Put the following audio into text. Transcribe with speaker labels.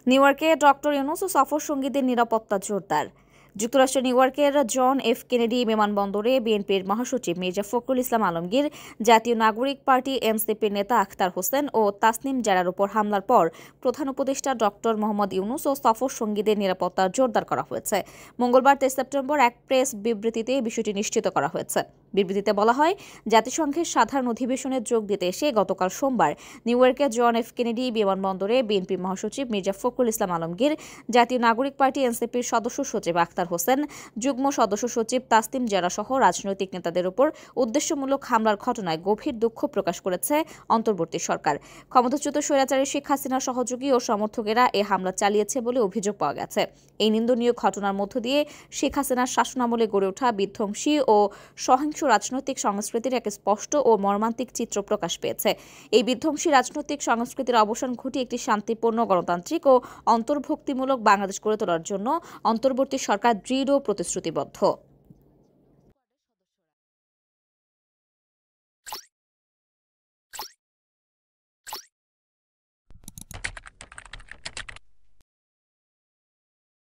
Speaker 1: New ইয়র্কে doctor Yunus ও সফর সঙ্গীদের নিরাপত্তা জোরদার। যুক্তরাষ্ট্রের নিউ ইয়র্কের জন এফ কেনেডি বিমানবন্দরে বিএনপির মহাসচিব মির্জা ফখরুল ইসলাম আলমগীর, জাতীয় নাগরিক পার্টি এনসিপির নেতা আখতার হোসেন ও তাসনিম জারার উপর হামলার পর প্রধান উপদেষ্টা ডক্টর মোহাম্মদ ইউনূস ও সফর সঙ্গীদের নিরাপত্তা জোরদার করা হয়েছে। মঙ্গলবার 23 সেপ্টেম্বর এক প্রেস বিবৃতিতে বিষয়টি নিশ্চিত করা হয়েছে। বিবৃতিতে বলা হয়, জাতিসংঘের সাধারণ অধিবেশনে যোগ দিতে এসে গতকাল সোমবার নিউ ইয়র্কের জন এফ কেনেডি বিমানবন্দরে বিএনপি মহাসচিব মির্জা ফখরুল ইসলাম আলমগীর, জাতীয় নাগরিক পার্টি এনসিপির সদস্য সচিব আখতার হোসেন, যুগ্ম সদস্য সচিব তাসনিম জারা সহ রাজনৈতিক নেতাদের উপর উদ্দেশ্যমূলক হামলার ঘটনায় গভীর দুঃখ প্রকাশ করেছে অন্তর্বর্তী সরকার। ক্ষমতাচ্যুত স্বৈরাচারী শেখ হাসিনার সহযোগী ও সমর্থকেরা এ হামলা চালিয়েছে বলে অভিযোগ পাওয়া গেছে। এই নিন্দনীয় ঘটনার মধ্য দিয়ে শেখ হাসিনার শাসনামলে গড়ে ওঠা বিধ্বংসী ও সহিংস রাজনৈতিক সংস্কৃতির এক স্পষ্ট ও মর্মান্তিক চিত্র প্রকাশ পেয়েছে। এই বিধ্বংসী রাজনৈতিক সংস্কৃতির অবসান ঘটিয়ে একটি শান্তিপূর্ণ, গণতান্ত্রিক ও অন্তর্ভুক্তিমূলক বাংলাদেশ গড়ে তোলার জন্য অন্তর্বর্তী সরকার দৃঢ় প্রতিশ্রুতিবদ্ধ।